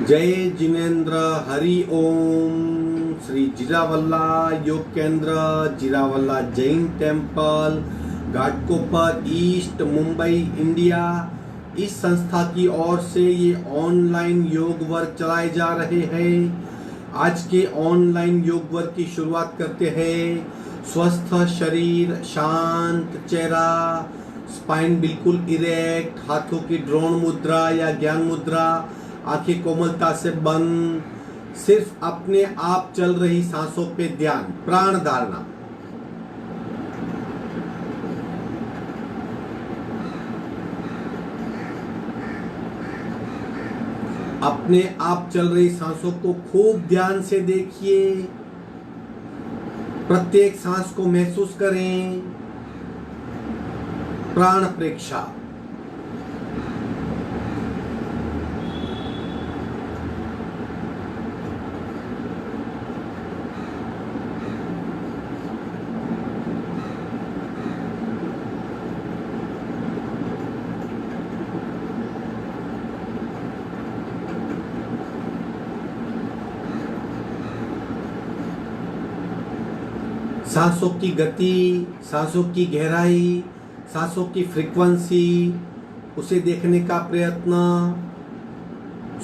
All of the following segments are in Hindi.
जय जिनेन्द्र हरि ओम। Shri Jirawala Yog Kendra, Jirawala Jain temple, Ghatkopar east, Mumbai, India, इस संस्था की ओर से ये ऑनलाइन योग वर्ग चलाए जा रहे हैं। आज के ऑनलाइन योग वर्ग की शुरुआत करते हैं। स्वस्थ शरीर, शांत चेहरा, स्पाइन बिल्कुल इरेक्ट, हाथों की ड्रोन मुद्रा या ज्ञान मुद्रा, आंखें कोमलता से बंद, सिर्फ अपने आप चल रही सांसों पे ध्यान, प्राण धारणा। अपने आप चल रही सांसों को खूब ध्यान से देखिए, प्रत्येक सांस को महसूस करें। प्राण प्रेक्षा। सांसों की गति, सांसों की गहराई, सांसों की फ्रीक्वेंसी, उसे देखने का प्रयत्न।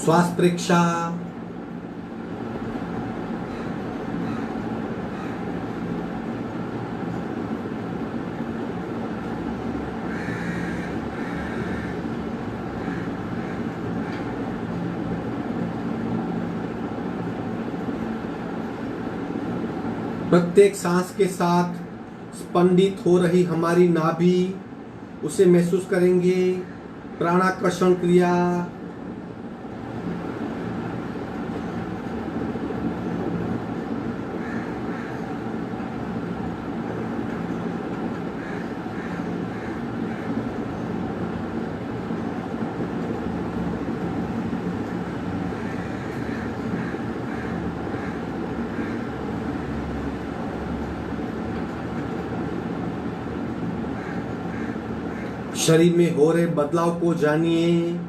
श्वास प्रेक्षा। प्रत्येक सांस के साथ स्पंदित हो रही हमारी नाभि, उसे महसूस करेंगे। प्राणाकर्षण क्रिया। शरीर में हो रहे बदलाव को जानिए।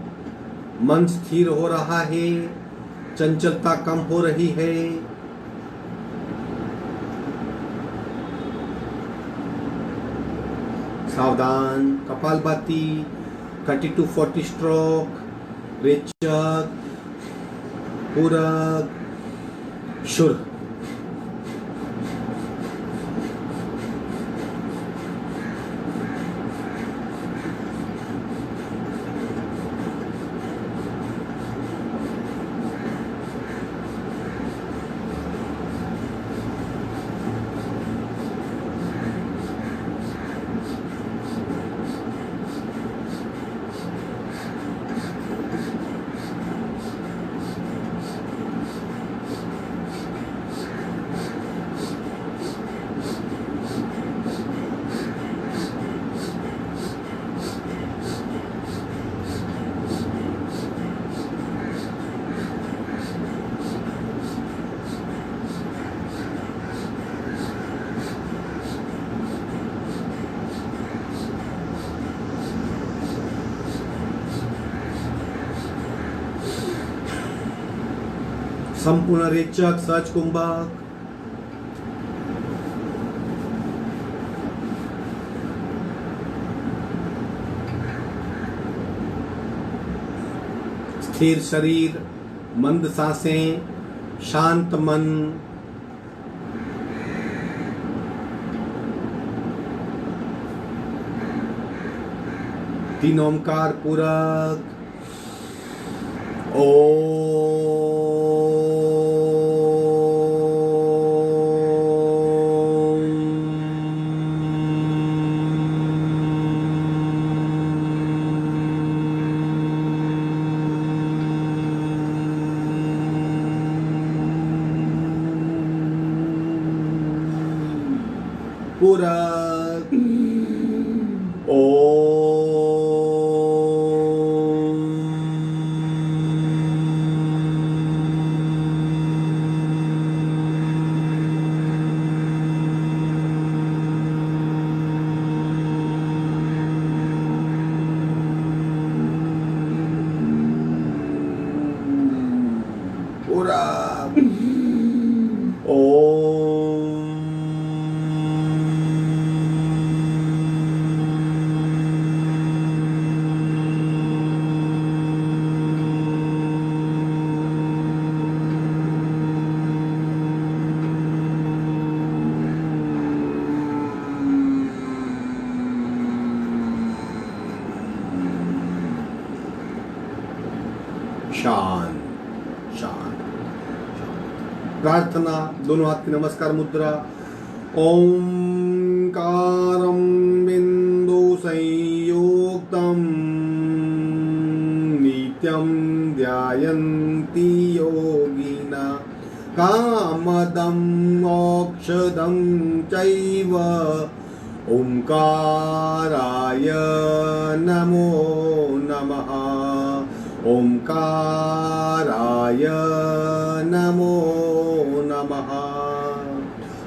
मन स्थिर हो रहा है, चंचलता कम हो रही है। सावधान। कपालभाति, 30 to 40 स्ट्रोक, रेचक, पूरक, शुर। संपूर्ण रेचक, सहज कुंभक। स्थिर शरीर, मंद सांसें, शांत मन। तीन ओंकार पूरक। पूरक। शांत शांत। प्रार्थना, दोनों हाथ की नमस्कार मुद्रा। ओंकारं बिंदु संयुक्तं नित्यं ध्यायन्ति योगिना कामदं मोक्षदं चैव ओंकाराय नमो नमः। ओंकाराय नमो नमः।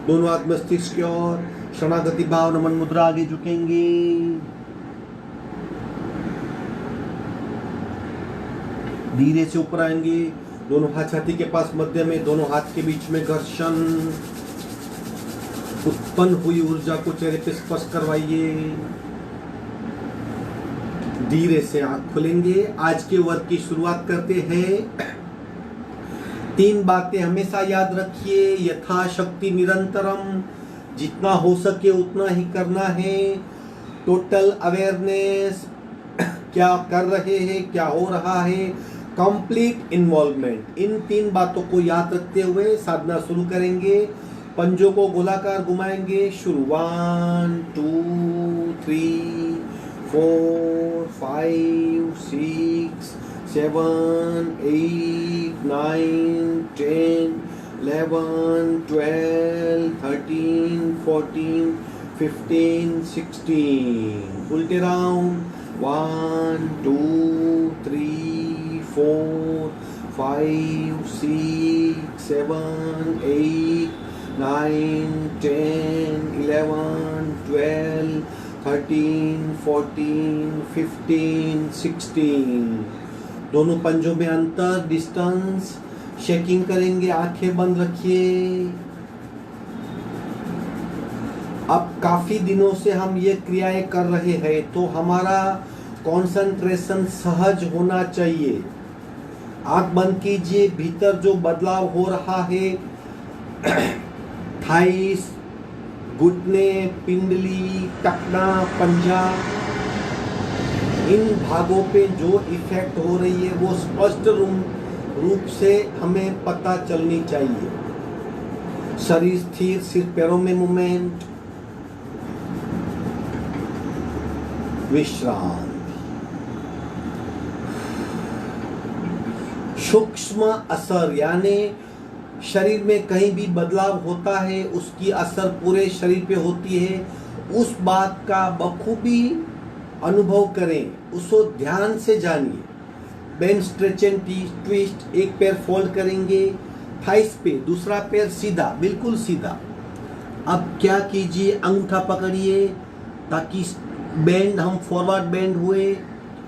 दोनों हाथ मस्तिष्क की ओर, शरणागति भाव, नमन मुद्रा, आगे झुकेंगे। धीरे से ऊपर आएंगे, दोनों हाथ छाती के पास मध्य में, दोनों हाथ के बीच में घर्षण। उत्पन्न हुई ऊर्जा को चेहरे पे स्पर्श करवाइए। धीरे से आंख खोलेंगे। आज के वर्क की शुरुआत करते हैं। 3 बातें हमेशा याद रखिए। यथाशक्ति निरंतरम, जितना हो सके उतना ही करना है। टोटल अवेयरनेस, क्या कर रहे हैं, क्या हो रहा है। Complete involvement. इन 3 बातों को याद रखते हुए साधना शुरू करेंगे। पंजों को गोलाकार घुमाएंगे। शुरू 1 2 3 4 5 6 7 8 9 10 11 12 13 14 15 16। उल्टे राउंड 1 2 3 4 5 6 7 8 9 10 11 12 13 14 15 16। दोनों पंजों में अंतर, डिस्टेंस। शेकिंग करेंगे, आंखें बंद रखिए। अब काफी दिनों से हम ये क्रियाएं कर रहे हैं, तो हमारा कंसंट्रेशन सहज होना चाहिए। आंख बंद कीजिए। भीतर जो बदलाव हो रहा है, थाइस, घुटने, पिंडली, टखना, पंजा, इन भागों पे जो इफेक्ट हो रही है वो स्पष्ट रूप से हमें पता चलनी चाहिए। शरीर स्थिर, सिर पैरों में मूवमेंट, विश्राम। सूक्ष्म असर, यानी शरीर में कहीं भी बदलाव होता है उसकी असर पूरे शरीर पे होती है। उस बात का बखूबी अनुभव करें, उसको ध्यान से जानिए। Bend, stretch and twist. एक पैर फोल्ड करेंगे थाइस पे, दूसरा पैर सीधा, बिल्कुल सीधा। अब क्या कीजिए, अंगूठा पकड़िए ताकि बेंड, हम फॉरवर्ड बेंड हुए।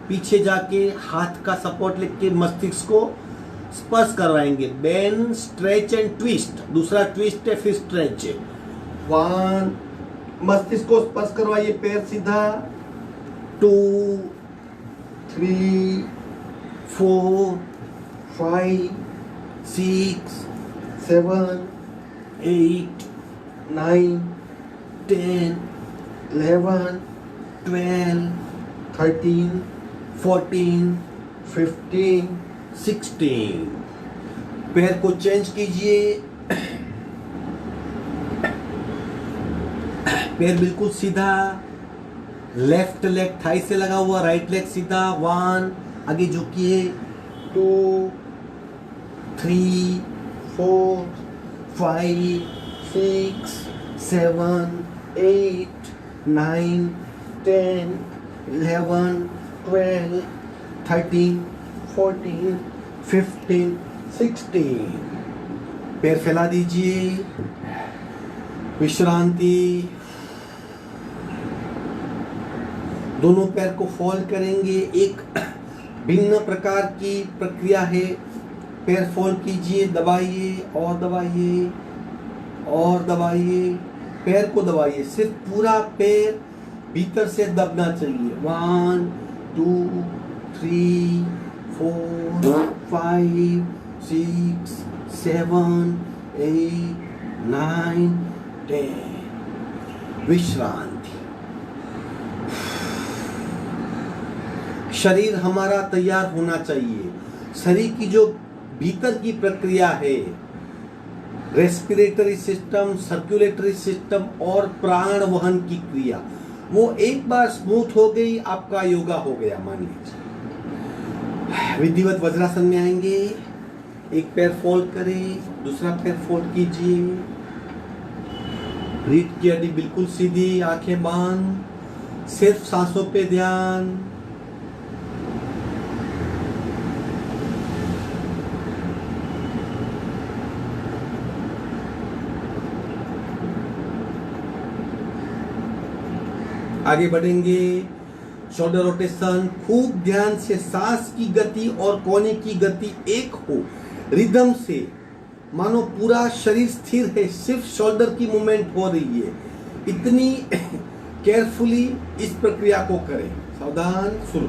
पीछे जाके हाथ का सपोर्ट लेके मस्तिष्क को स्पर्श करवाएंगे। Bend, stretch and twist. दूसरा ट्विस्ट है, फिर स्ट्रेच है। 1, मस्तिष्क को स्पर्श करवाइए, पैर सीधा। 2 3 4 5 6 7 8 9 10 11 12 13 14 15 16। पैर को चेंज कीजिए। पैर बिल्कुल सीधा, लेफ्ट लेग थाई से लगा हुआ, राइट लेग सीधा। 1, आगे झुकिए। 2 3 4 5 6 7 8 9 10 11 12 13 14 15 16। पैर फैला दीजिए, विश्रांति। दोनों पैर को फोल्ड करेंगे। एक भिन्न प्रकार की प्रक्रिया है। पैर फोल्ड कीजिए, दबाइए और दबाइए और दबाइए। पैर को दबाइए, सिर्फ पूरा पैर भीतर से दबना चाहिए। 1 2 3 4 5 6 7 8 9 10। विश्रांति। शरीर हमारा तैयार होना चाहिए। शरीर की जो भीतर की प्रक्रिया है, रेस्पिरेटरी सिस्टम, सर्कुलेटरी सिस्टम और प्राण वहन की क्रिया, वो एक बार स्मूथ हो गई, आपका योगा हो गया मान लीजिए। विधिवत वज्रासन में आएंगे, एक पैर फोल्ड करें, दूसरा पैर फोल्ड कीजिए, रीढ़ की हड्डी बिल्कुल सीधी, आंखें बंद, सिर्फ सांसों पे ध्यान। आगे बढ़ेंगे, शोल्डर रोटेशन, खूब ध्यान से सांस की गति और कोने की गति एक हो, रिदम से, मानो पूरा शरीर स्थिर है, सिर्फ शोल्डर की मूवमेंट हो रही है, इतनी केयरफुली इस प्रक्रिया को करें। सावधान, शुरू।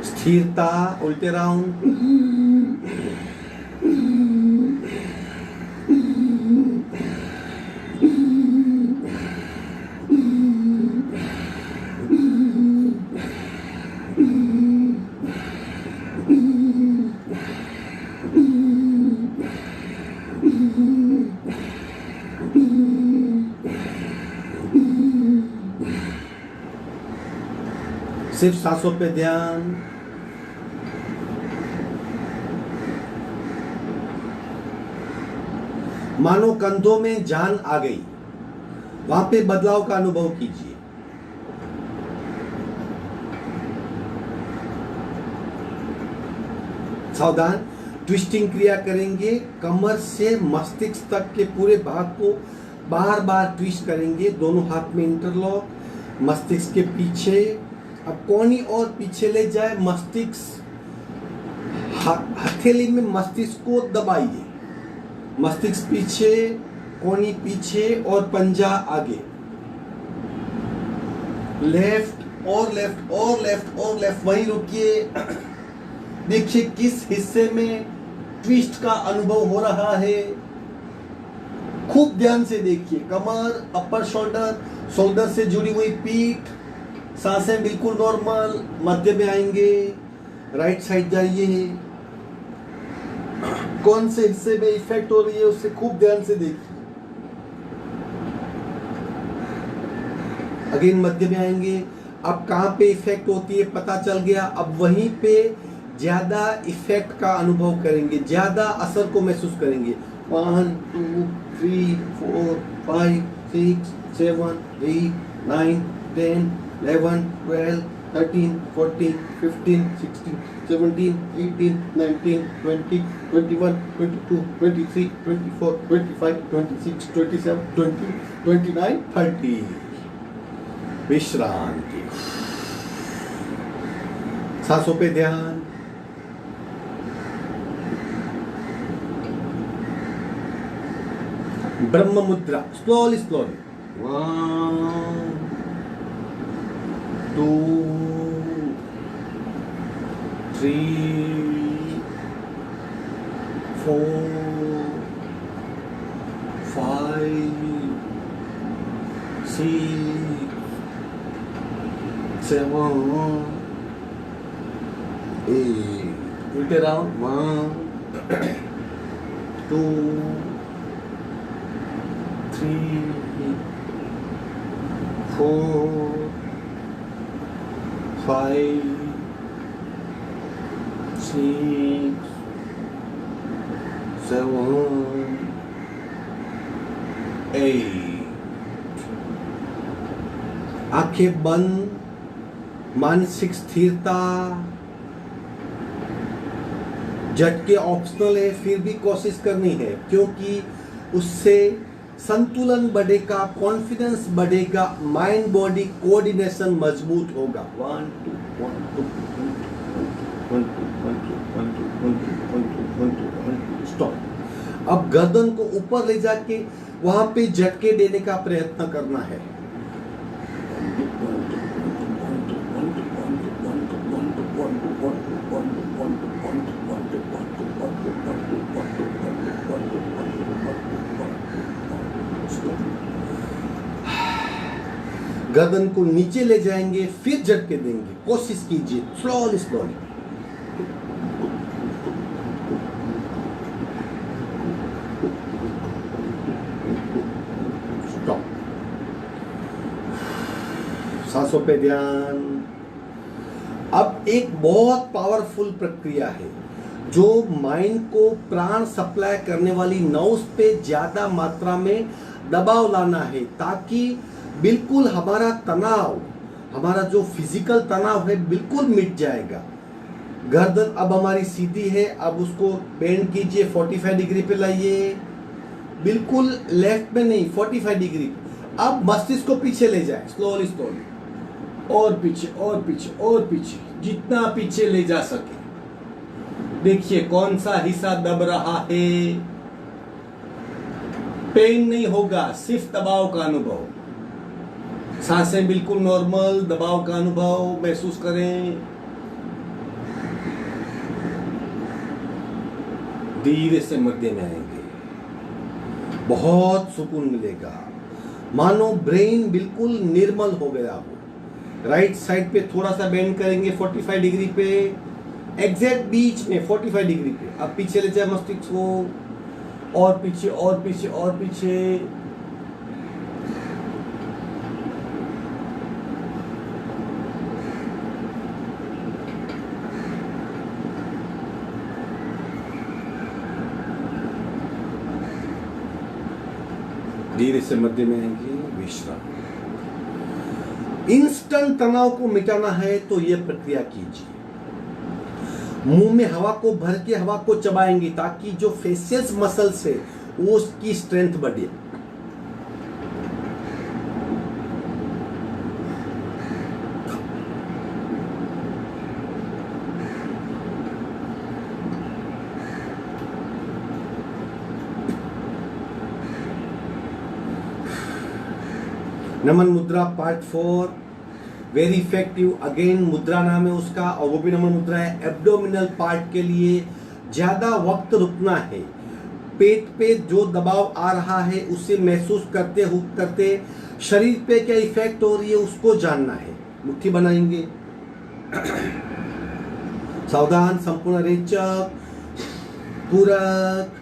स्थिरता, उल्टे राउंड। सिर्फ सांसों पे ध्यान। मानो कंधों में जान आ गई, वहां पे बदलाव का अनुभव कीजिए। सावधान, ट्विस्टिंग क्रिया करेंगे, कमर से मस्तिष्क तक के पूरे भाग को बार बार ट्विस्ट करेंगे, दोनों हाथ में इंटरलॉक, मस्तिष्क के पीछे, अब कोनी और पीछे ले जाए, मस्तिष्क हथेली में मस्तिष्क को दबाइए, मस्तिष्क पीछे, कोनी पीछे और पंजा आगे, लेफ्ट और लेफ्ट और लेफ्ट और लेफ्ट, वहीं रुकिए। देखिए किस हिस्से में ट्विस्ट का अनुभव हो रहा है, खूब ध्यान से देखिए। कमर, अपर शोल्डर, शोल्डर से जुड़ी हुई पीठ, सांसें बिल्कुल नॉर्मल। मध्य में आएंगे, राइट साइड जाइए, कौन से हिस्से में इफेक्ट हो रही है उससे खूब ध्यान से देखिए। अगेन मध्य में आएंगे, अब कहां पे इफेक्ट होती है पता चल गया, अब वहीं पे ज्यादा इफेक्ट का अनुभव करेंगे, ज्यादा असर को महसूस करेंगे। 1 2 3 4 5 6 7 8 9 10 11 12 13 14 15 16 17 18 19 20 21 22 23 24 25 26 27 20 29 30। विश्रांति, सांसों पे ध्यान। ब्रह्म मुद्रा, स्लोली स्लोली, 1 2 3 4 5 6 7 8, उल्टे राउंड, 1 2 3 4 5 6 7 8। आंखें बंद, मानसिक स्थिरता। झटके ऑप्शनल है, फिर भी कोशिश करनी है, क्योंकि उससे संतुलन बढ़ेगा, कॉन्फिडेंस बढ़ेगा, माइंड बॉडी कोऑर्डिनेशन मजबूत होगा। 1 2 1 2 1 2 1 2 1 2 1 2 1 2 1 2 1 2 स्टॉप। अब गर्दन को ऊपर ले जाके वहां पे झटके देने का प्रयत्न करना है। गर्दन को नीचे ले जाएंगे, फिर झटके देंगे। कोशिश कीजिए, स्लोली स्लोली। स्टॉप। सांसों पे ध्यान। अब एक बहुत पावरफुल प्रक्रिया है जो माइंड को प्राण सप्लाई करने वाली नर्व्स पे ज्यादा मात्रा में दबाव लाना है, ताकि बिल्कुल हमारा तनाव, हमारा जो फिजिकल तनाव है बिल्कुल मिट जाएगा। गर्दन अब हमारी सीधी है, अब उसको बेंड कीजिए, 45 डिग्री पे लाइए, बिल्कुल लेफ्ट में नहीं, 45 डिग्री। अब मस्तिष्क को पीछे ले जाए, स्लोली स्लोली, और पीछे और पीछे और पीछे, जितना पीछे ले जा सके। देखिए कौन सा हिस्सा दब रहा है। पेन नहीं होगा, सिर्फ दबाव का अनुभव। सांसें बिल्कुल नॉर्मल, दबाव का अनुभव महसूस करें। धीरे से मध्य में आएंगे, बहुत सुकून मिलेगा, मानो ब्रेन बिल्कुल निर्मल हो गया हो। राइट साइड पे थोड़ा सा बेंड करेंगे 45 डिग्री पे, एग्जैक्ट बीच में 45 डिग्री पे। अब पीछे ले जाए मस्तिष्क को, और पीछे और पीछे और पीछे। धीरे से मध्य में आएंगे, विश्राम। इंस्टेंट तनाव को मिटाना है तो यह प्रक्रिया कीजिए। मुंह में हवा को भर के हवा को चबाएंगे, ताकि जो फेशियल मसल्स है वो उसकी स्ट्रेंथ बढ़े। नमन मुद्रा पार्ट 4 वेरी इफेक्टिव। अगेन मुद्रा नाम है उसका, और वो भी नमन मुद्रा है। एब्डोमिनल पार्ट के लिए ज्यादा वक्त रुकना है। पेट पे जो दबाव आ रहा है उसे महसूस करते करते शरीर पे क्या इफेक्ट हो रही है उसको जानना है। मुट्ठी बनाएंगे, सावधान, संपूर्ण रेचक, पूरक,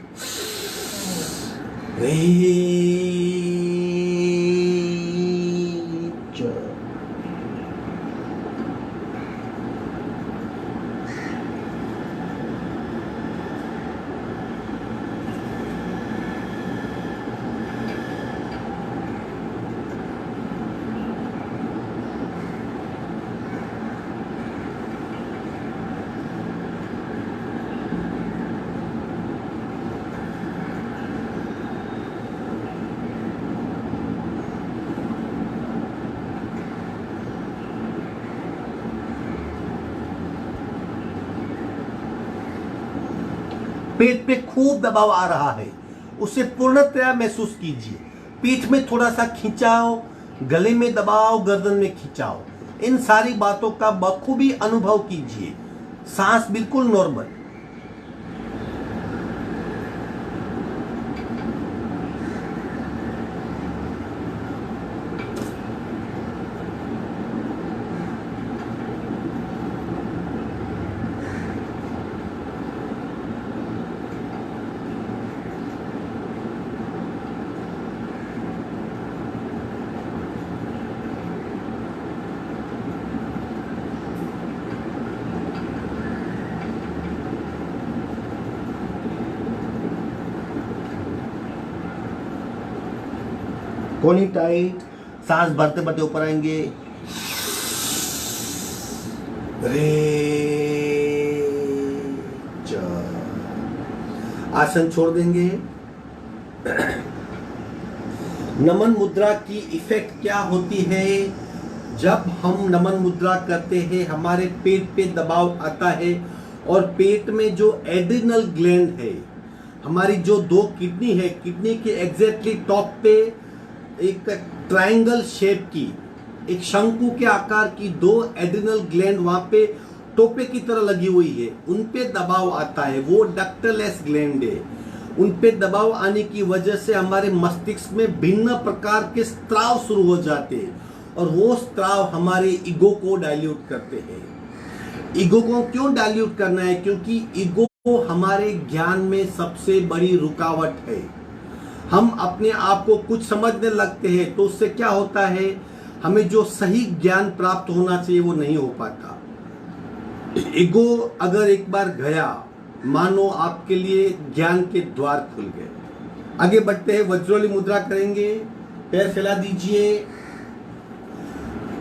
पेट पे खूब दबाव आ रहा है, उसे पूर्णतया महसूस कीजिए। पीठ में थोड़ा सा खिंचाव, गले में दबाव, गर्दन में खिंचाव, इन सारी बातों का बखूबी अनुभव कीजिए। सांस बिल्कुल नॉर्मल। कोनी टाइट, सांस भरते भरते ऊपर आएंगे। आसन छोड़ देंगे। नमन मुद्रा की इफेक्ट क्या होती है? जब हम नमन मुद्रा करते हैं हमारे पेट पे दबाव आता है, और पेट में जो एड्रिनल ग्लैंड है हमारी जो दो किडनी है, किडनी के एग्जैक्टली टॉप पे एक ट्रायंगल शेप की, एक शंकु के आकार की दो एड्रिनल ग्लैंड वहां पे टोपे की तरह लगी हुई है, उन पे दबाव आता है, वो डक्टलेस ग्लैंड है। उन पे दबाव आने की वजह से हमारे मस्तिष्क में भिन्न प्रकार के स्त्राव शुरू हो जाते हैं और वो स्त्राव हमारे ईगो को डाइल्यूट करते हैं। ईगो को क्यों डाइल्यूट करना है? क्योंकि ईगो हमारे ज्ञान में सबसे बड़ी रुकावट है। हम अपने आप को कुछ समझने लगते हैं तो उससे क्या होता है, हमें जो सही ज्ञान प्राप्त होना चाहिए वो नहीं हो पाता। ईगो अगर एक बार गया, मानो आपके लिए ज्ञान के द्वार खुल गए। आगे बढ़ते हैं, वज्रोली मुद्रा करेंगे। पैर फैला दीजिए,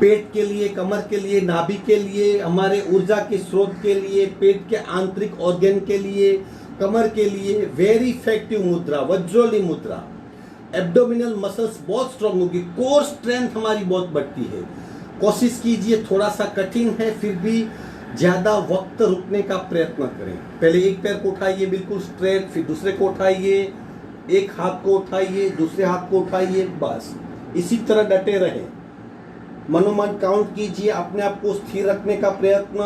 पेट के लिए, कमर के लिए, नाभि के लिए, हमारे ऊर्जा के स्रोत के लिए, पेट के आंतरिक ऑर्गन के लिए, कमर के लिए वेरी इफेक्टिव मुद्रा वज्रोली मुद्रा। एब्डोमिनल मसल्स बहुत स्ट्रांग होगी, कोर स्ट्रेंथ हमारी बहुत बढ़ती है। कोशिश कीजिए, थोड़ा सा कठिन है फिर भी ज्यादा वक्त रुकने का प्रयत्न करें। पहले एक पैर को उठाइए बिल्कुल स्ट्रेट, फिर दूसरे को उठाइए, एक हाथ को उठाइए, दूसरे हाथ को उठाइए, बस इसी तरह डटे रहें। मनोमन काउंट कीजिए, अपने आप को स्थिर रखने का प्रयत्न।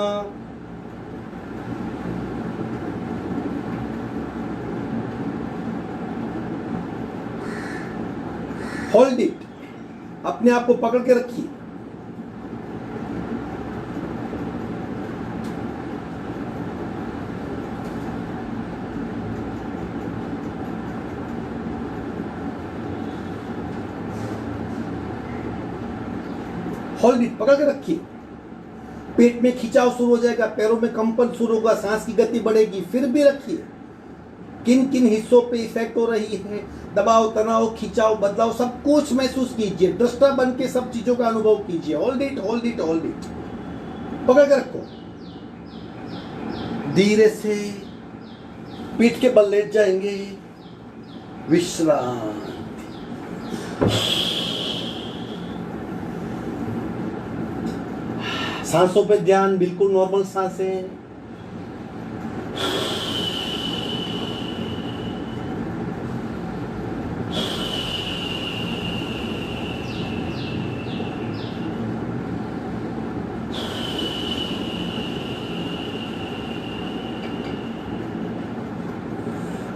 होल्ड इट, अपने आप को पकड़ के रखिए। होल्ड इट, पकड़ के रखिए। पेट में खिंचाव शुरू हो जाएगा, पैरों में कंपन शुरू होगा, सांस की गति बढ़ेगी, फिर भी रखिए। किन किन हिस्सों पे इफेक्ट हो रही है, दबाव, तनाव, खिंचाव, बदलाव, सब कुछ महसूस कीजिए। दृष्टा बन के सब चीजों का अनुभव कीजिए। Hold it, hold it, hold it, पकड़ के रखो। धीरे से पीठ के बल लेट जाएंगे। विश्राम। सांसों पे ध्यान, बिल्कुल नॉर्मल सांसें।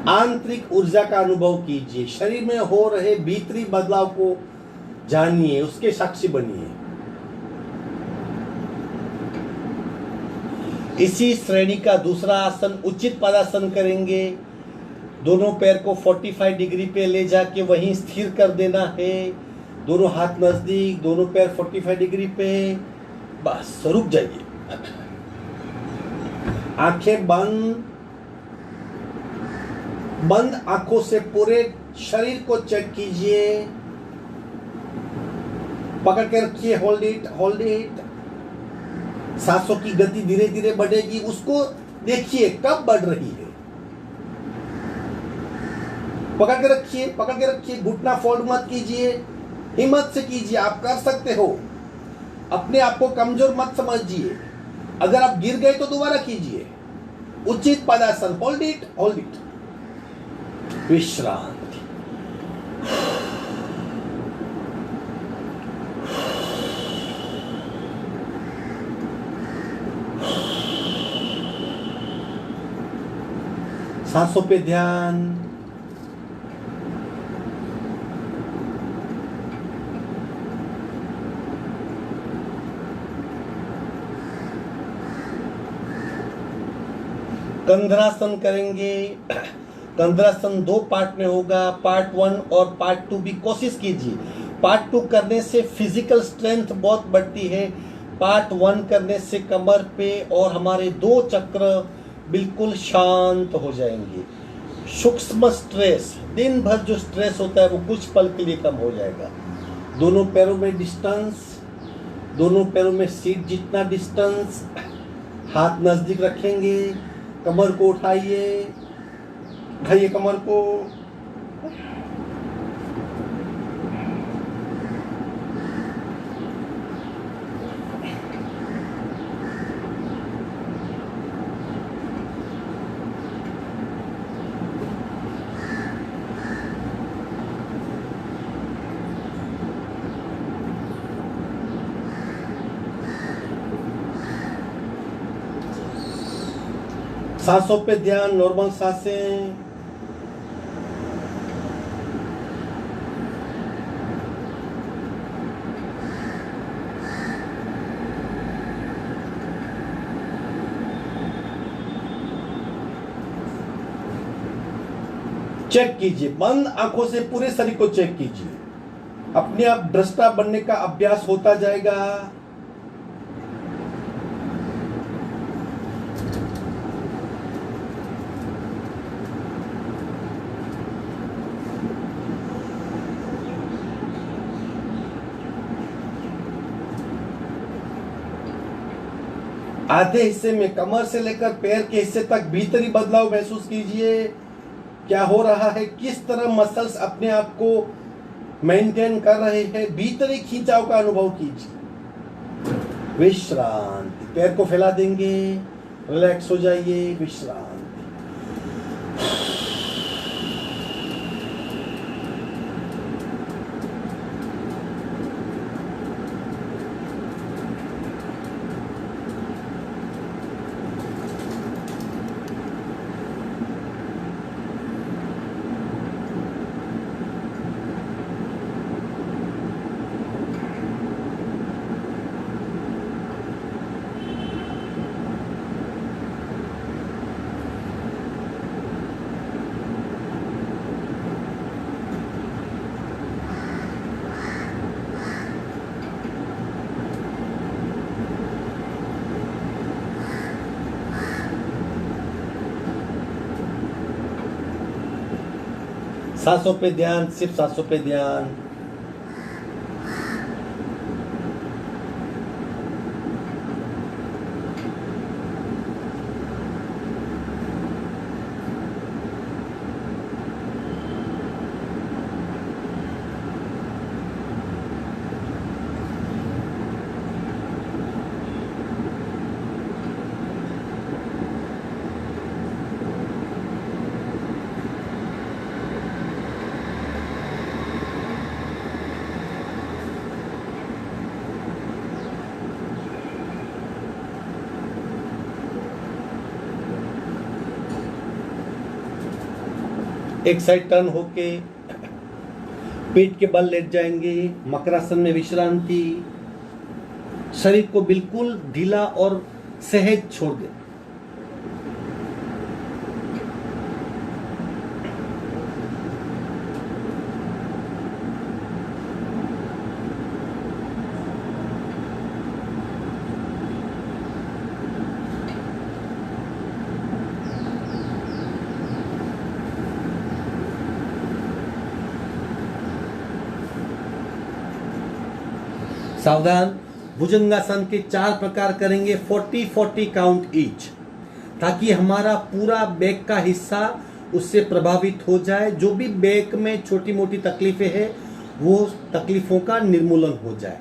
आंतरिक ऊर्जा का अनुभव कीजिए, शरीर में हो रहे भीतरी बदलाव को जानिए, उसके साक्षी बनिए। इसी श्रेणी का दूसरा आसन उचित पदासन करेंगे। दोनों पैर को 45 डिग्री पे ले जाके वहीं स्थिर कर देना है। दोनों हाथ नजदीक, दोनों पैर 45 डिग्री पे, बस रुक जाइए। आंखें बंद। बंद आंखों से पूरे शरीर को चेक कीजिए। पकड़ के रखिए। Hold it, hold it. सांसों की गति धीरे धीरे बढ़ेगी, उसको देखिए कब बढ़ रही है। पकड़ के रखिए, पकड़ के रखिए। घुटना फोल्ड मत कीजिए, हिम्मत से कीजिए, आप कर सकते हो। अपने आप को कमजोर मत समझिए। अगर आप गिर गए तो दोबारा कीजिए। उचित पदासन। Hold it, hold it. विश्राम। सांसों पे ध्यान। कंधरासन करेंगे। कंधरासन 2 पार्ट में होगा, पार्ट 1 और पार्ट 2 भी कोशिश कीजिए। पार्ट 2 करने से फिजिकल स्ट्रेंथ बहुत बढ़ती है। पार्ट 1 करने से कमर पे और हमारे 2 चक्र बिल्कुल शांत हो जाएंगे। सूक्ष्म स्ट्रेस, दिन भर जो स्ट्रेस होता है वो कुछ पल के लिए कम हो जाएगा। दोनों पैरों में डिस्टेंस, दोनों पैरों में सीट जितना डिस्टेंस। हाथ नजदीक रखेंगे। कमर को उठाइए, उठाइए कमर को। सांसों पे ध्यान, नॉर्मल सांसें। चेक कीजिए, बंद आंखों से पूरे शरीर को चेक कीजिए। अपने आप दृष्टा बनने का अभ्यास होता जाएगा। आधे हिस्से में कमर से लेकर पैर के हिस्से तक भीतरी बदलाव महसूस कीजिए। क्या हो रहा है, किस तरह मसल्स अपने आप को मेंटेन कर रहे हैं, भीतरी खिंचाव का अनुभव कीजिए। विश्रांति, पैर को फैला देंगे, रिलैक्स हो जाइए, विश्रांति। सांसों पे ध्यान, सिर्फ सांसों पे ध्यान। एक साइड टर्न होके पेट के बल लेट जाएंगे, मकरासन में विश्रांति। शरीर को बिल्कुल ढीला और सहज छोड़ दें। सावधान, भुजंगासन के 4 प्रकार करेंगे, 40-40 काउंट ईच, ताकि हमारा पूरा बैक का हिस्सा उससे प्रभावित हो जाए। जो भी बैक में छोटी मोटी तकलीफें हैं वो तकलीफों का निर्मूलन हो जाए।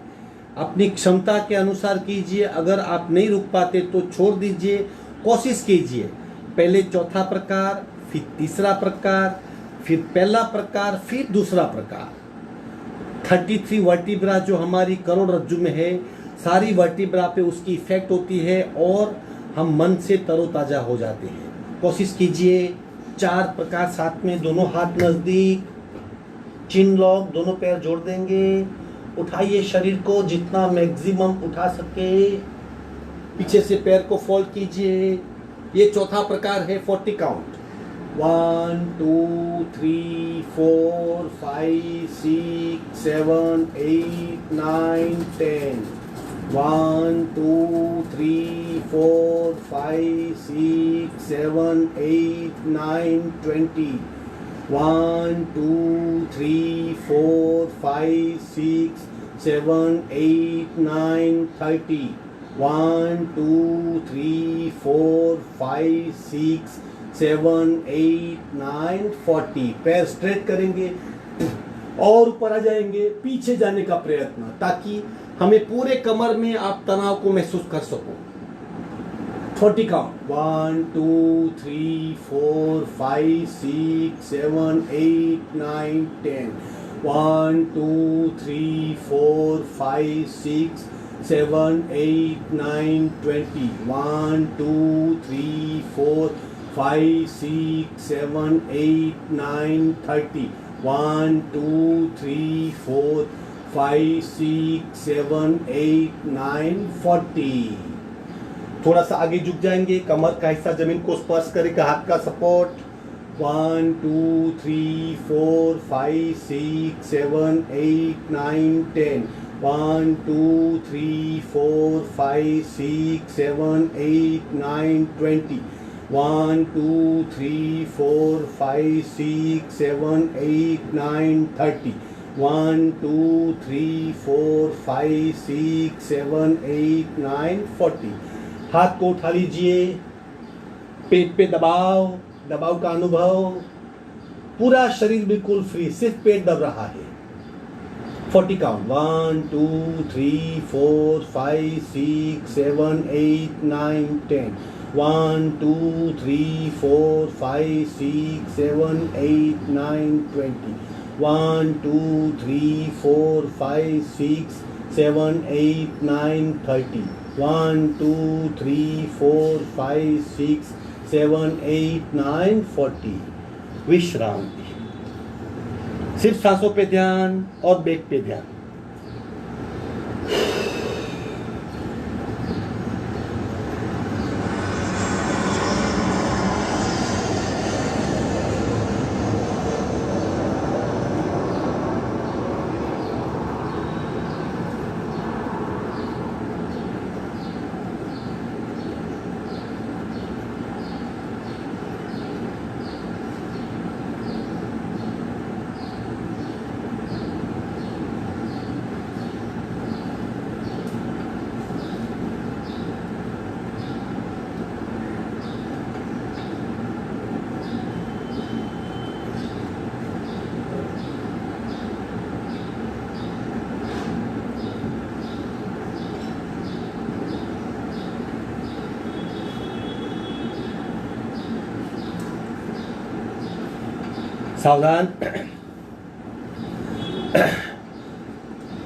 अपनी क्षमता के अनुसार कीजिए। अगर आप नहीं रुक पाते तो छोड़ दीजिए, कोशिश कीजिए। पहले चौथा प्रकार, फिर तीसरा प्रकार, फिर पहला प्रकार, फिर दूसरा प्रकार। 33 वर्टिब्रा जो हमारी करोड़रज्जु में है, सारी वर्टिब्रा पे उसकी इफेक्ट होती है और हम मन से तरोताजा हो जाते हैं। कोशिश कीजिए। 4 प्रकार साथ में, दोनों हाथ नजदीक, चिन लॉक, दोनों पैर जोड़ देंगे। उठाइए शरीर को जितना मैक्सिमम उठा सके। पीछे से पैर को फोल्ड कीजिए। ये चौथा प्रकार है, 40 काउंट। 1 2 3 4 5 6 7 8 9 10। 1 2 3 4 5 6 7 8 9 20। 1 2 3 4 5 6 7 8 9 30। 1 2 3 4 5 6 7 8 9 40। पैर स्ट्रेट करेंगे और ऊपर आ जाएंगे। पीछे जाने का प्रयत्न, ताकि हमें पूरे कमर में आप तनाव को महसूस कर सको। 40 काउंट। 1 2 3 4 5 6 7 8 9 10। 1 2 3 4 5 6 7 8 9 20। 1 2 3 4 5, 6, 7, 8, 9, 30. 1, 2, 3, 4, 5, 6, 7, 8, 9, 40. थोड़ा सा आगे झुक जाएंगे, कमर का हिस्सा जमीन को स्पर्श करेगा, हाथ का सपोर्ट. 1, 2, 3, 4, 5, 6, 7, 8, 9, 10. 1, 2, 3, 4, 5, 6, 7, 8, 9, 20. 1, 2, 3, 4, 5, 6, 7, 8, 9, 30. 1, 2, 3, 4, 5, 6, 7, 8, 9, 40. हाथ को उठा लीजिए, पेट पे दबाव, दबाव का अनुभव, पूरा शरीर बिल्कुल फ्री, सिर्फ पेट दब रहा है. 40 काउंट. 1, 2, 3, 4, 5, 6, 7, 8, 9, 10. 1, 2, 3, 4, 5, 6, 7, 8, 9, 20. 1, 2, 3, 4, 5, 6, 7, 8, 9, 30. 1, 2, 3, 4, 5, 6, 7, 8, 9, 40. विश्रांति. सिर्फ सांसों पे ध्यान और बैक पे ध्यान. सावधान.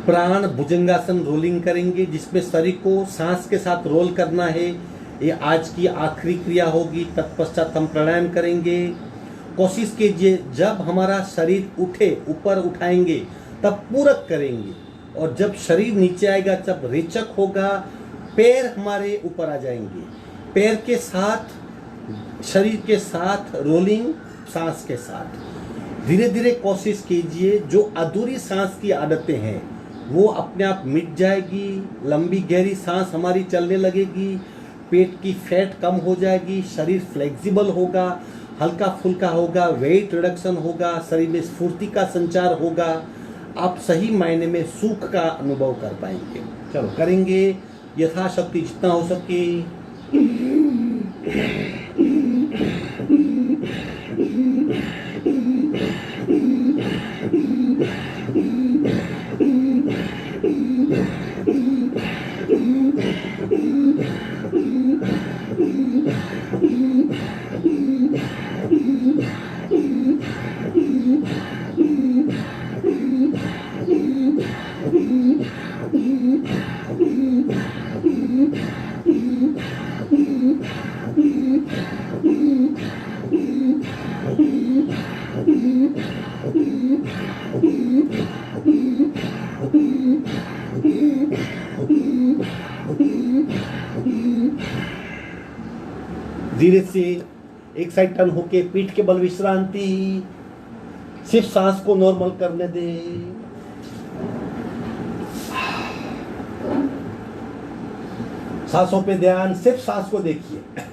प्राण भुजंगासन रोलिंग करेंगे, जिसमें शरीर को सांस के साथ रोल करना है. ये आज की आखिरी क्रिया होगी. तत्पश्चात हम प्राणायाम करेंगे. कोशिश कीजिए जब हमारा शरीर उठे, ऊपर उठाएंगे तब पूरक करेंगे, और जब शरीर नीचे आएगा तब रेचक होगा. पैर हमारे ऊपर आ जाएंगे, पैर के साथ शरीर के साथ रोलिंग, सांस के साथ. धीरे धीरे कोशिश कीजिए, जो अधूरी सांस की आदतें हैं वो अपने आप मिट जाएगी. लंबी गहरी सांस हमारी चलने लगेगी, पेट की फैट कम हो जाएगी, शरीर फ्लेक्सिबल होगा, हल्का फुल्का होगा, वेट रिडक्शन होगा, शरीर में स्फूर्ति का संचार होगा. आप सही मायने में सुख का अनुभव कर पाएंगे. चलो करेंगे यथाशक्ति जितना हो सके. धीरे से एक साइड टर्न होके पीठ के बल विश्रांति. सिर्फ सांस को नॉर्मल करने दे. सांसों पे ध्यान, सिर्फ सांस को देखिए.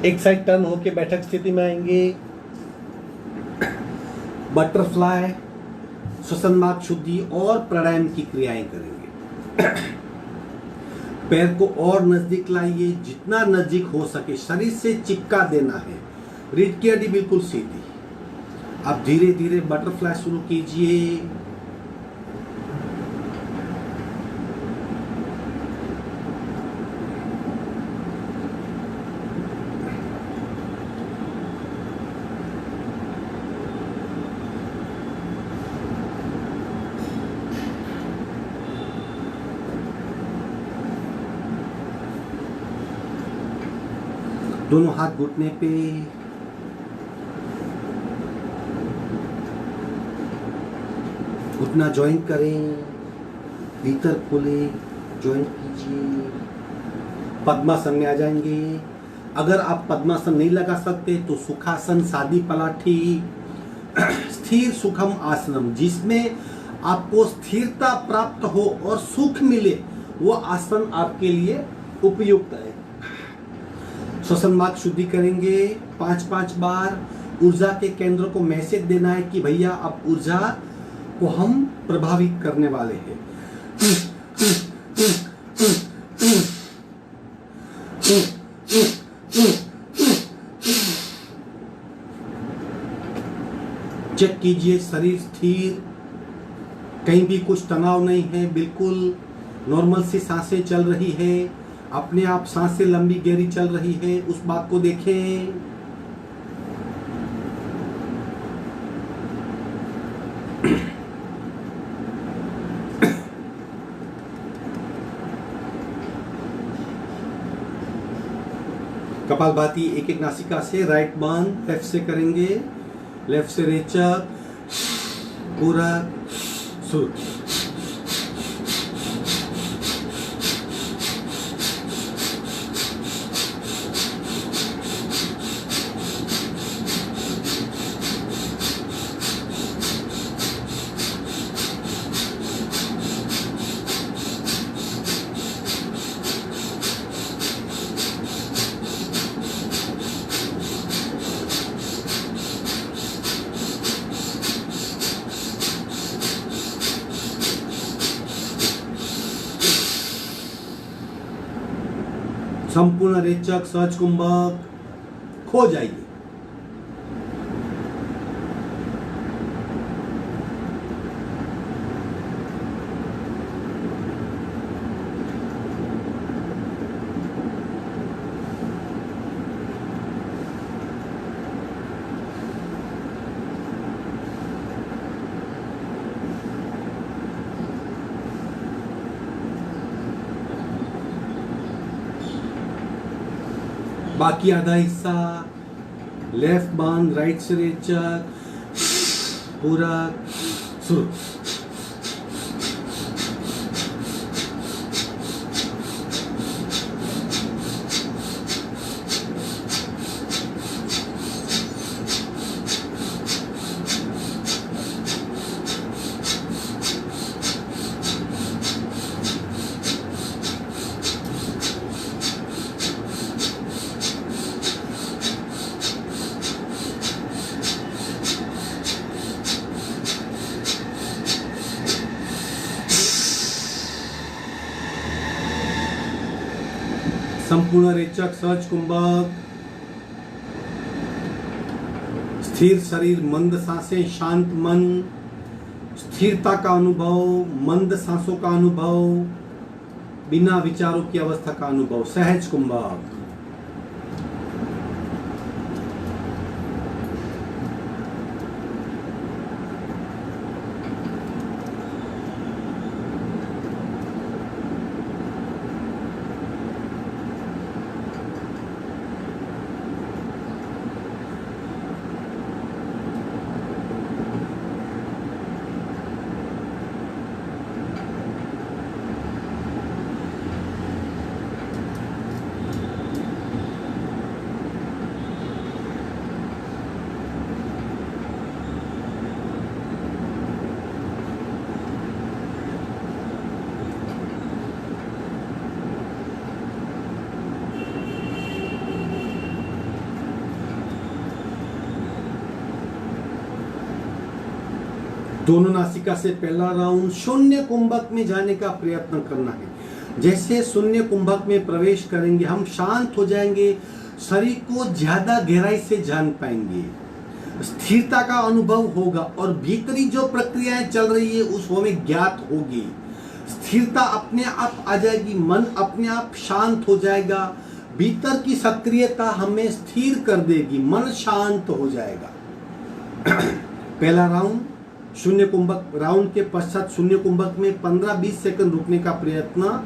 एक साइड टर्न होके बैठक स्थिति में आएंगे। बटरफ्लाई, श्वसन मार्ग शुद्धि और प्राणायाम की क्रियाएं करेंगे। पैर को और नजदीक लाइए, जितना नजदीक हो सके शरीर से चिपका देना है। रीढ़ की हड्डी बिल्कुल सीधी। आप धीरे धीरे बटरफ्लाई शुरू कीजिए। दोनों हाथ घुटने पे, घुटना ज्वाइंट करें, भीतर खोले, ज्वाइंट कीजिए। पद्मासन में आ जाएंगे। अगर आप पद्मासन नहीं लगा सकते तो सुखासन, सादी पलाठी, स्थिर सुखम आसनम, जिसमें आपको स्थिरता प्राप्त हो और सुख मिले, वो आसन आपके लिए उपयुक्त है। श्वसन मार्ग शुद्धि करेंगे 5-5 बार। ऊर्जा के केंद्र को मैसेज देना है कि भैया अब ऊर्जा को हम प्रभावित करने वाले हैं। चेक कीजिए शरीर स्थिर, कहीं भी कुछ तनाव नहीं है, बिल्कुल नॉर्मल सी सांसें चल रही है। अपने आप सांसें लंबी गहरी चल रही है, उस बात को देखें। कपालभाति एक एक नासिका से, राइट बंद, लेफ्ट से करेंगे। लेफ्ट से रेचक, पूरा शुरू। संपूर्ण रेचक, सहज कुंभक, खो जाइए। बाकी आधा हिस्सा, लेफ्ट बांध, राइट से रेचक, पूरा शुरू। संपूर्ण रेचक, सहज कुंभक, स्थिर शरीर, मंद सांसें, शांत मन, स्थिरता का अनुभव, मंद सांसों का अनुभव, बिना विचारों की अवस्था का अनुभव, सहज कुंभक। दोनों नासिका से पहला राउंड शून्य कुंभक में जाने का प्रयत्न करना है। जैसे शून्य कुंभक में प्रवेश करेंगे हम शांत हो जाएंगे, शरीर को ज्यादा गहराई से जान पाएंगे, स्थिरता का अनुभव होगा और भीतरी जो प्रक्रियाएं चल रही है उस हमें ज्ञात होगी। स्थिरता अपने आप आ जाएगी, मन अपने आप शांत हो जाएगा, भीतर की सक्रियता हमें स्थिर कर देगी, मन शांत हो जाएगा। पहला राउंड शून्य कुंभक, राउंड के पश्चात शून्य कुंभक में 15-20 सेकंड रुकने का प्रयत्न,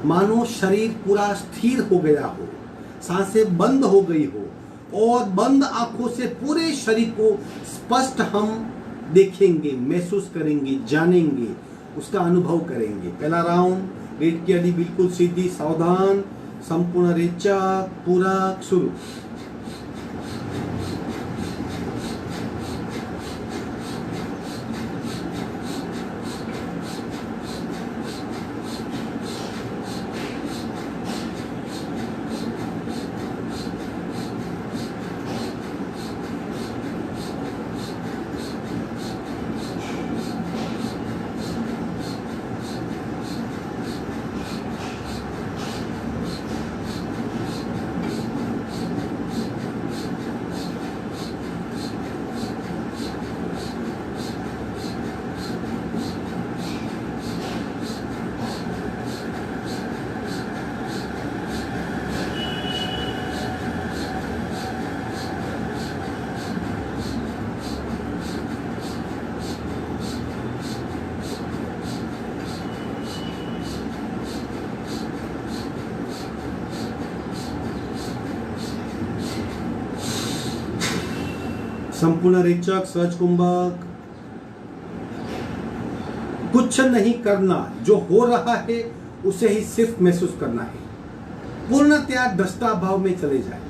मानो शरीर पूरा स्थिर हो गया हो, सांसें बंद हो गई हो और बंद आंखों से पूरे शरीर को स्पष्ट हम देखेंगे, महसूस करेंगे, जानेंगे, उसका अनुभव करेंगे। पहला राउंड, रीढ़ की हड्डी बिल्कुल सीधी, सावधान, संपूर्ण रेचक, पूरक, शुरू। संपूर्ण रेचक, सहज कुंभक। कुछ नहीं करना, जो हो रहा है उसे ही सिर्फ महसूस करना है, पूर्णतया दृष्टा भाव में चले जाए।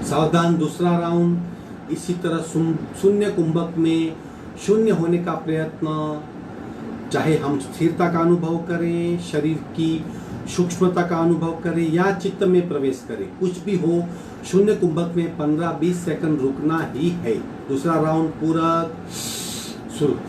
सावधान, दूसरा राउंड इसी तरह शून्य कुंभक में शून्य होने का प्रयत्न, चाहे हम स्थिरता का अनुभव करें, शरीर की सूक्ष्मता का अनुभव करें या चित्त में प्रवेश करें, कुछ भी हो, शून्य कुंभक में 15-20 सेकंड रुकना ही है। दूसरा राउंड पूरक, शुरू।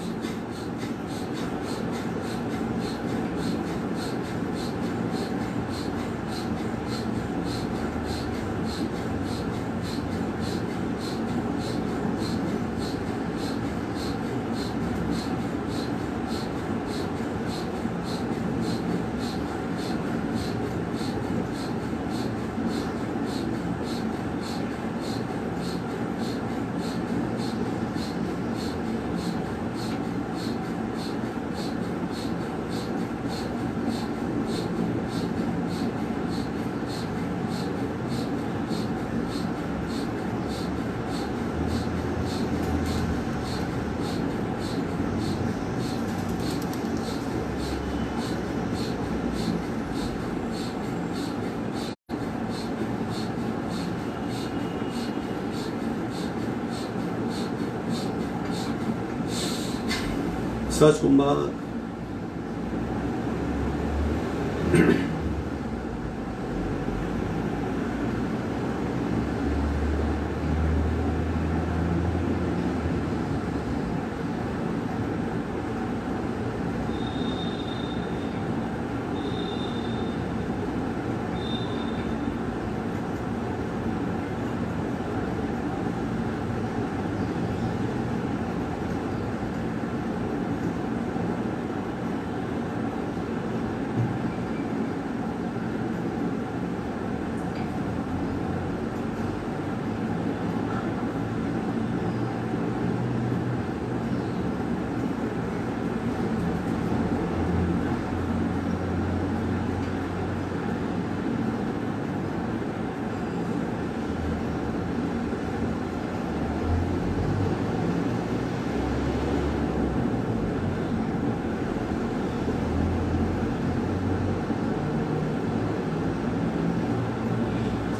सहज कुंभक,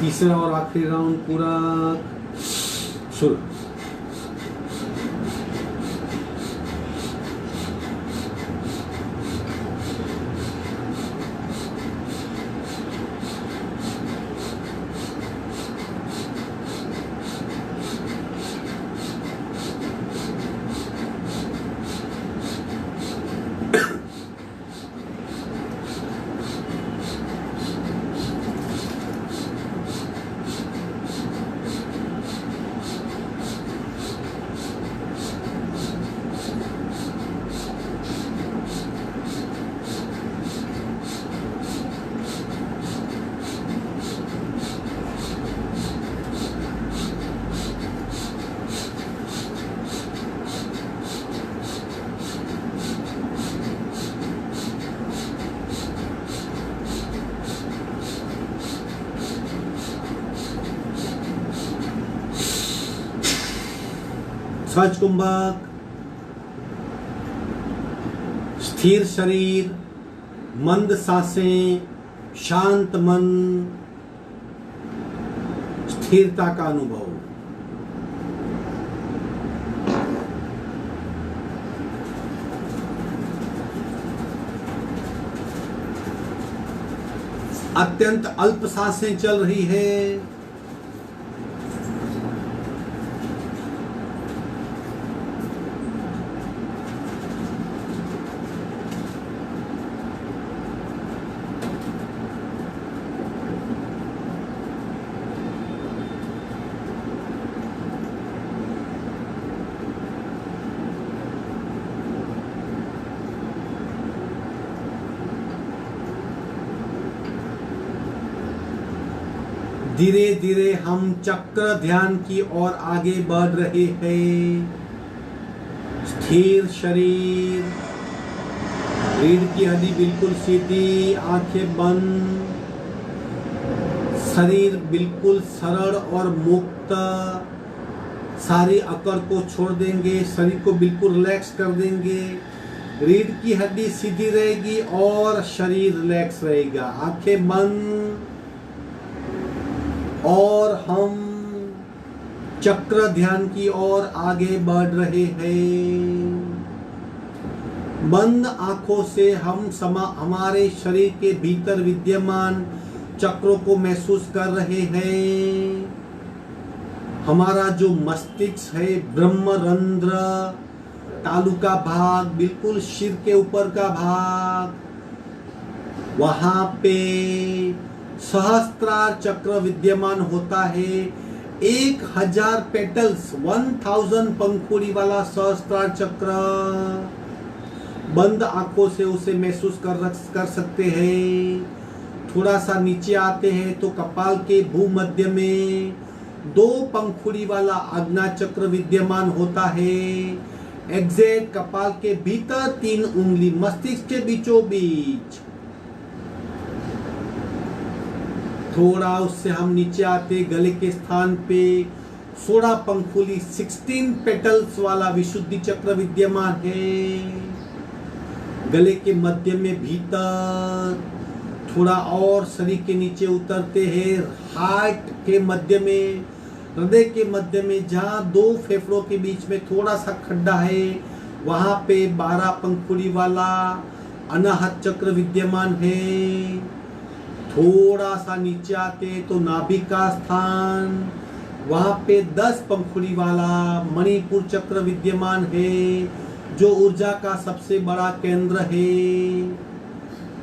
तीसरा और आखिरी राउंड पूरा शुरू। सहज कुंभक, स्थिर शरीर, मंद सांसें, शांत मन, स्थिरता का अनुभव। अत्यंत अल्प सांसें चल रही है। धीरे धीरे हम चक्र ध्यान की ओर आगे बढ़ रहे हैं। स्थिर शरीर, रीढ़ की हड्डी बिल्कुल सीधी, आंखें बंद, शरीर बिल्कुल सरल और मुक्त। सारी अकड़ को छोड़ देंगे, शरीर को बिल्कुल रिलैक्स कर देंगे। रीढ़ की हड्डी सीधी रहेगी और शरीर रिलैक्स रहेगा। आंखें बंद और हम चक्र ध्यान की ओर आगे बढ़ रहे हैं। बंद आंखों से हम हमारे शरीर के भीतर विद्यमान चक्रों को महसूस कर रहे हैं। हमारा जो मस्तिष्क है, ब्रह्मरंध्र, तालु का भाग, बिल्कुल सिर के ऊपर का भाग, वहां पे सहस्त्रार चक्र विद्यमान होता है। 1000 पेटल्स, 1000 पंखुड़ी वाला सहस्त्रार चक्र। बंद आंखों से उसे महसूस कर सकते हैं। थोड़ा सा नीचे आते हैं तो कपाल के भूमध्य में 2 पंखुड़ी वाला आज्ञा चक्र विद्यमान होता है। एग्जैक्ट कपाल के भीतर 3 उंगली, मस्तिष्क के बीचों बीच। थोड़ा उससे हम नीचे आते, गले के स्थान पे 16 पंखुड़ी, 16 पेटल्स वाला विशुद्धि चक्र विद्यमान है। गले के मध्य में भीतर, थोड़ा और शरीर के नीचे उतरते हैं, हार्ट के मध्य में, हृदय के मध्य में, जहाँ 2 फेफड़ों के बीच में थोड़ा सा खड्डा है, वहां पे 12 पंखुड़ी वाला अनाहत चक्र विद्यमान है। थोड़ा सा नीचे आते तो नाभि का स्थान, वहां पे 10 पंखुड़ी वाला मणिपुर चक्र विद्यमान है, जो ऊर्जा का सबसे बड़ा केंद्र है।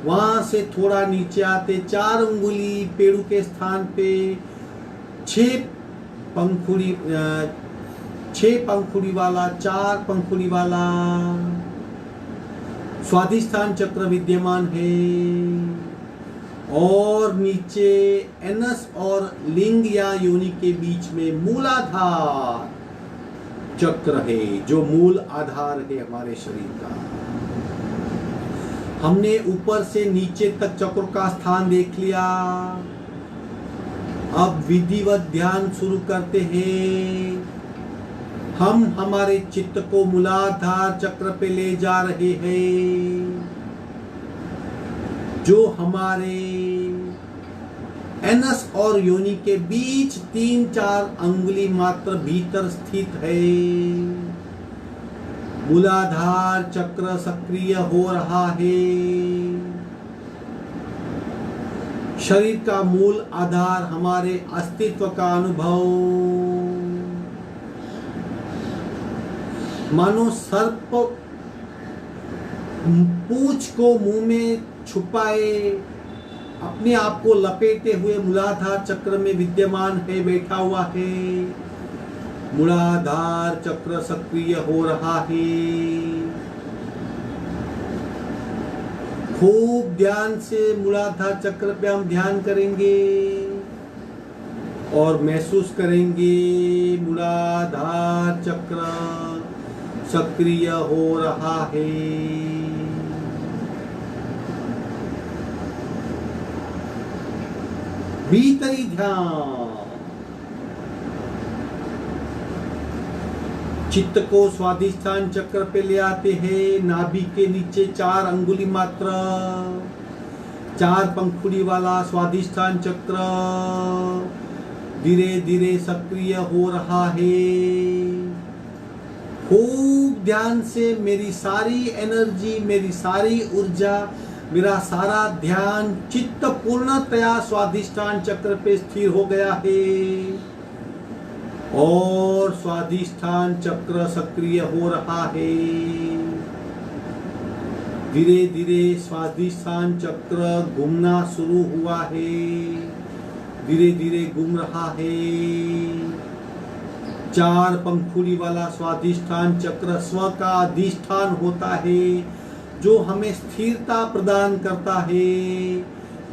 वहां से थोड़ा नीचे आते 4 उंगली पेड़ू के स्थान पे 6 पंखुड़ी वाला, 4 पंखुड़ी वाला स्वाधिष्ठान चक्र विद्यमान है। और नीचे एनस और लिंग या योनि के बीच में मूलाधार चक्र है, जो मूल आधार है हमारे शरीर का। हमने ऊपर से नीचे तक चक्रों का स्थान देख लिया। अब विधिवत ध्यान शुरू करते हैं। हम हमारे चित्त को मूलाधार चक्र पे ले जा रहे हैं, जो हमारे एनस और योनि के बीच 3-4 अंगुली मात्र भीतर स्थित है। मूलाधार चक्र सक्रिय हो रहा है। शरीर का मूल आधार हमारे अस्तित्व का अनुभव, मानो सर्प पूंछ को मुंह में छुपाए अपने आप को लपेटे हुए मूलाधार चक्र में विद्यमान है, बैठा हुआ है। मूलाधार चक्र सक्रिय हो रहा है। खूब ध्यान से मूलाधार चक्र पे हम ध्यान करेंगे और महसूस करेंगे मूलाधार चक्र सक्रिय हो रहा है। भीतरी ध्यान, चित्त को स्वाधिष्ठान चक्र पे ले आते हैं। नाभि के नीचे 4 अंगुली मात्र, 4 पंखुड़ी वाला स्वाधिष्ठान चक्र धीरे धीरे सक्रिय हो रहा है। खूब ध्यान से मेरी सारी एनर्जी, मेरी सारी ऊर्जा, मेरा सारा ध्यान चित्त पूर्णतया स्वाधिष्ठान चक्र पे स्थिर हो गया है और स्वाधिष्ठान चक्र सक्रिय हो रहा है। धीरे धीरे स्वाधिष्ठान चक्र घूमना शुरू हुआ है, धीरे धीरे घूम रहा है। 4 पंखुड़ी वाला स्वाधिष्ठान चक्र स्व का अधिष्ठान होता है, जो हमें स्थिरता प्रदान करता है।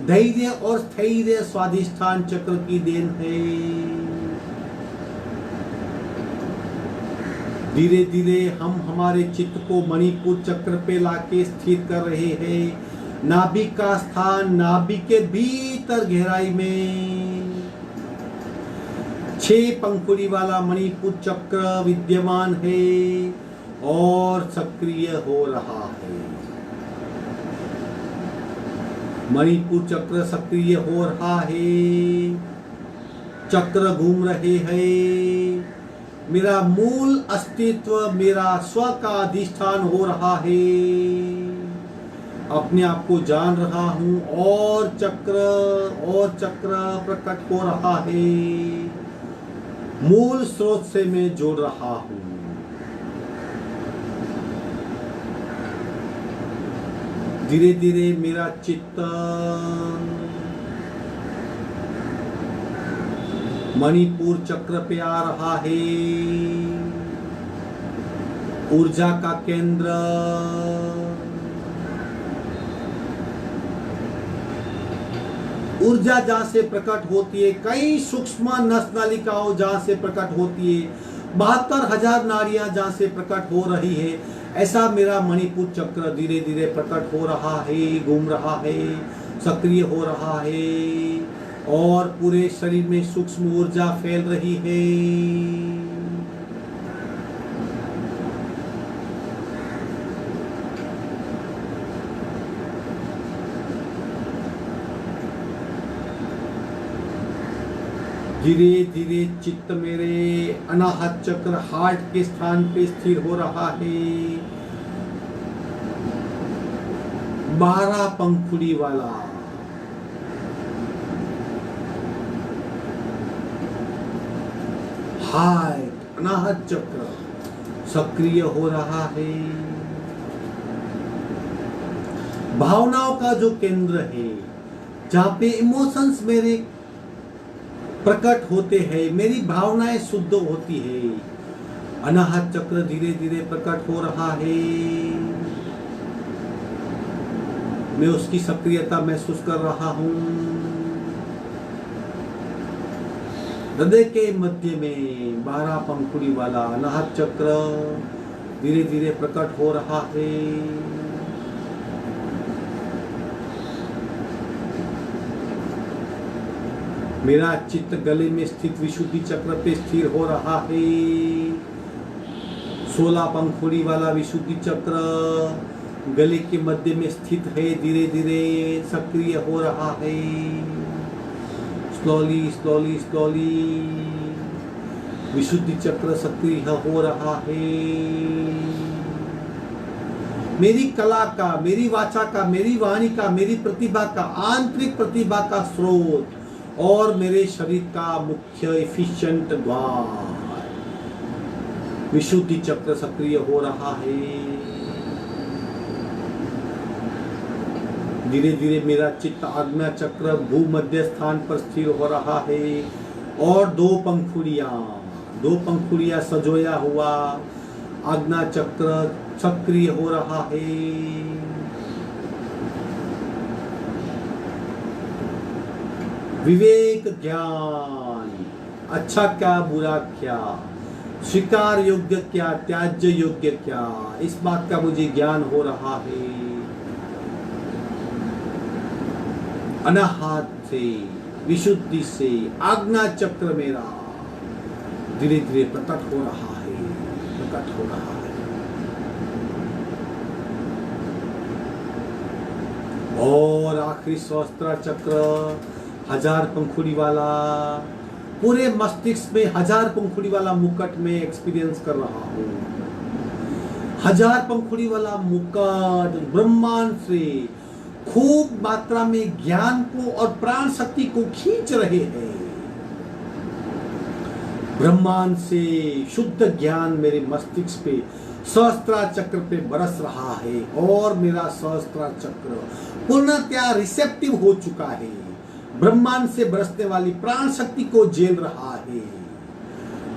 धैर्य और स्थैर्य स्वाधिष्ठान चक्र की देन है। धीरे धीरे हम हमारे चित्त को मणिपुर चक्र पे लाके स्थिर कर रहे हैं। नाभि का स्थान, नाभि के भीतर गहराई में 6 पंखुड़ी वाला मणिपुर चक्र विद्यमान है और सक्रिय हो रहा है। मणिपुर चक्र सक्रिय हो रहा है, चक्र घूम रहे हैं। मेरा मूल अस्तित्व, मेरा स्व का अधिष्ठान हो रहा है। अपने आप को जान रहा हूं और चक्र प्रकट हो रहा है। मूल स्रोत से मैं जोड़ रहा हूं। धीरे धीरे मेरा चित्त मणिपुर चक्र पे आ रहा है। ऊर्जा का केंद्र, ऊर्जा जहां से प्रकट होती है, कई सूक्ष्म नस नालिकाओं जहां से प्रकट होती है, 72,000 नाड़ियां जहां से प्रकट हो रही है, ऐसा मेरा मणिपुर चक्र धीरे धीरे प्रकट हो रहा है, घूम रहा है, सक्रिय हो रहा है और पूरे शरीर में सूक्ष्म ऊर्जा फैल रही है। धीरे धीरे चित्त मेरे अनाहत चक्र हार्ट के स्थान पे स्थिर हो रहा है। 12 पंखुड़ी वाला हार्ट अनाहत चक्र सक्रिय हो रहा है। भावनाओं का जो केंद्र है, जहां पे इमोशंस मेरे प्रकट होते हैं, मेरी भावनाएं शुद्ध होती है, अनाहत चक्र धीरे धीरे प्रकट हो रहा है। मैं उसकी सक्रियता महसूस कर रहा हूं। हृदय के मध्य में 12 पंखुड़ी वाला अनाहत चक्र धीरे धीरे प्रकट हो रहा है। मेरा चित्त गले में स्थित विशुद्धि चक्र पे स्थिर हो रहा है। 16 पंखुड़ी वाला विशुद्धि चक्र गले के मध्य में स्थित है, धीरे धीरे सक्रिय हो रहा है। स्लोली स्लोली स्लोली विशुद्धि चक्र सक्रिय हो रहा है। मेरी कला का, मेरी वाचा का, मेरी वाणी का, मेरी प्रतिभा का, आंतरिक प्रतिभा का स्रोत और मेरे शरीर का मुख्य एफिशिएंट द्वार विशुद्धि चक्र सक्रिय हो रहा है। धीरे धीरे मेरा चित्त आज्ञा चक्र भूमध्य स्थान पर स्थिर हो रहा है और दो पंखुड़ियां सजोया हुआ आज्ञा चक्र सक्रिय हो रहा है। विवेक ज्ञान, अच्छा क्या बुरा क्या, स्वीकार योग्य क्या त्याज्य योग्य क्या, इस बात का मुझे ज्ञान हो रहा है। अनाहत से, विशुद्धि से आज्ञा चक्र मेरा धीरे धीरे प्रकट हो रहा है, प्रकट हो रहा है। और आखिरी सहस्त्र चक्र 1000 पंखुड़ी वाला पूरे मस्तिष्क में 1000 पंखुड़ी वाला मुकुट में एक्सपीरियंस कर रहा हूँ। 1000 पंखुड़ी वाला मुकुट ब्रह्मांड से खूब मात्रा में ज्ञान को और प्राण शक्ति को खींच रहे हैं। ब्रह्मांड से शुद्ध ज्ञान मेरे मस्तिष्क पे सहस्त्रा चक्र पे बरस रहा है और मेरा सहस्त्रा चक्र पूर्णतया रिसेप्टिव हो चुका है। ब्रह्मांड से बरसने वाली प्राण शक्ति को झेल रहा है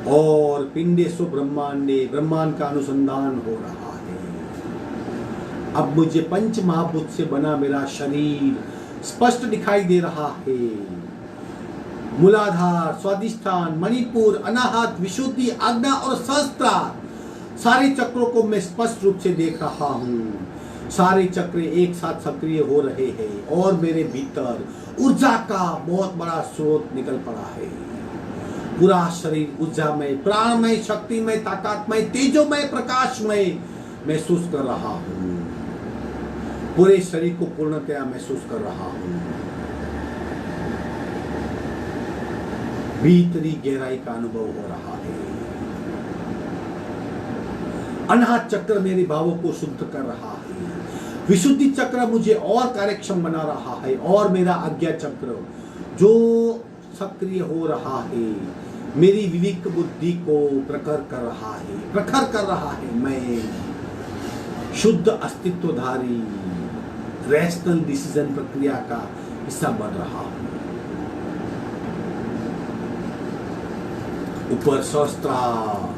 और पिंडेशो ब्रह्मांडे, ब्रह्मांड का अनुसंधान हो रहा है। अब मुझे पंच महाभूत से बना मेरा शरीर स्पष्ट दिखाई दे रहा है। मूलाधार, स्वादिष्ठान, मणिपुर, अनाहत, विशुद्धि, आज्ञा और सहस्त्रार सारे चक्रों को मैं स्पष्ट रूप से देख रहा हूँ। सारे चक्र एक साथ सक्रिय हो रहे हैं और मेरे भीतर ऊर्जा का बहुत बड़ा स्रोत निकल पड़ा है। पूरा शरीर ऊर्जामय, प्राणमय, शक्तिमय, ताकतमय, तेजोमय, प्रकाशमय महसूस कर रहा हूँ। पूरे शरीर को पूर्णतया महसूस कर रहा हूँ। भीतरी गहराई का अनुभव हो रहा है। अनाहत चक्र मेरे भावों को शुद्ध कर रहा है। विशुद्धि चक्र मुझे और कार्यक्षम बना रहा है और मेरा आज्ञा चक्र जो सक्रिय हो रहा है मेरी विवेक बुद्धि को प्रखर कर रहा है। मैं शुद्ध अस्तित्वधारी रैशनल डिसीजन प्रक्रिया का हिस्सा बन रहा हूं। ऊपर सहस्त्रार,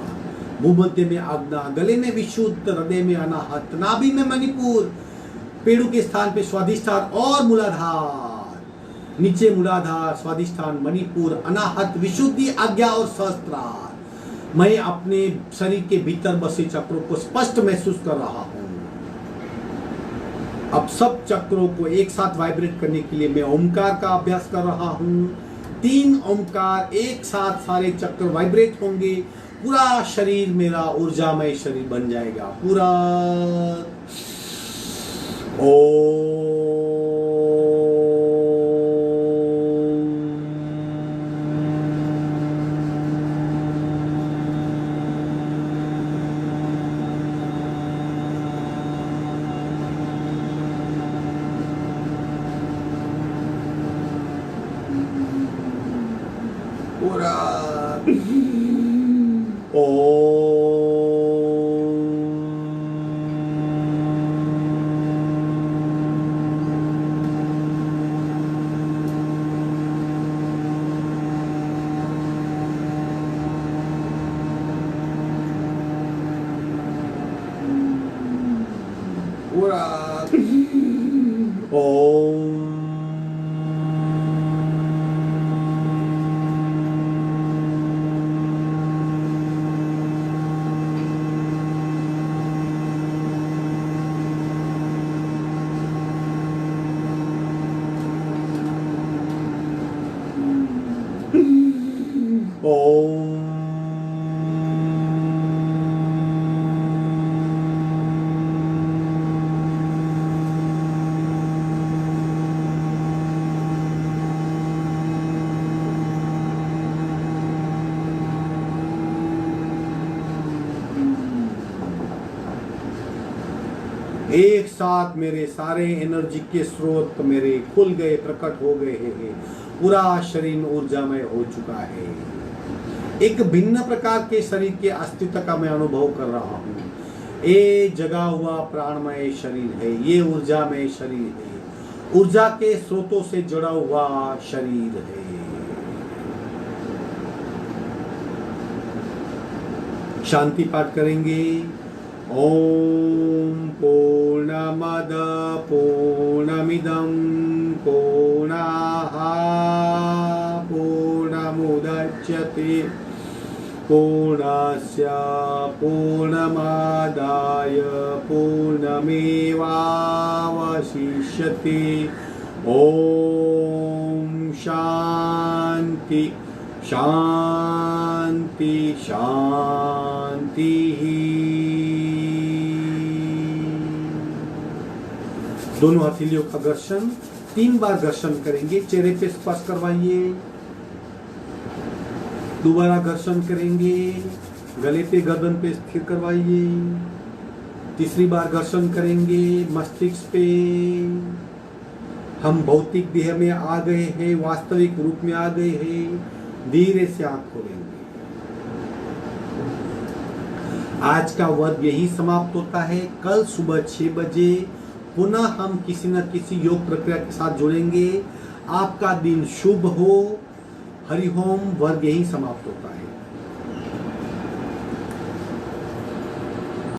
भूमध्य में आज्ञा, गले में विशुद्ध, हृदय में अनाहत, नाभि में मणिपुर, पेड़ों के स्थान पे स्वादिष्ठान और मूलाधार, नीचे मूलाधार, स्वादिष्ठान, मणिपुर, अनाहत, विशुद्धि, आज्ञा और सहस्त्रार। मैं अपने शरीर के भीतर बसे चक्रों को स्पष्ट महसूस कर रहा हूं। अब सब चक्रों को एक साथ वाइब्रेट करने के लिए मैं ओमकार का अभ्यास कर रहा हूं। 3 ओमकार एक साथ सारे चक्र वाइब्रेट होंगे। पूरा शरीर मेरा ऊर्जामय शरीर बन जाएगा। पूरा एक साथ मेरे सारे एनर्जी के स्रोत मेरे खुल गए, प्रकट हो गए हैं। पूरा शरीर ऊर्जामय हो चुका है। एक भिन्न प्रकार के शरीर के अस्तित्व का मैं अनुभव कर रहा हूँ। ये जगा हुआ प्राणमय शरीर है, ये ऊर्जामय शरीर है, ऊर्जा के स्रोतों से जुड़ा हुआ शरीर है। शांति पाठ करेंगे। ओम पूर्णमद पूर्णमिदं पूर्णाः पूर्णमुदच्यते पूर्णस्य पूर्णमादाय पूर्णमेवावशिष्यते। ओम शांति शांति शांति। दोनों हथेलियों का घर्षण 3 बार घर्षण करेंगे। चेहरे पे स्पर्श करवाइए। दोबारा घर्षण करेंगे, गले पे गर्दन पे स्थिर करवाइए। तीसरी बार घर्षण करेंगे मस्तिष्क पे। हम भौतिक देह में आ गए हैं, वास्तविक रूप में आ गए हैं। धीरे से आंख खोलेंगे। आज का वर्ग यही समाप्त होता है। कल सुबह 6 बजे पुनः हम किसी न किसी योग प्रक्रिया के साथ जुड़ेंगे। आपका दिन शुभ हो। हरि ओम। वर्ग यही समाप्त होता है।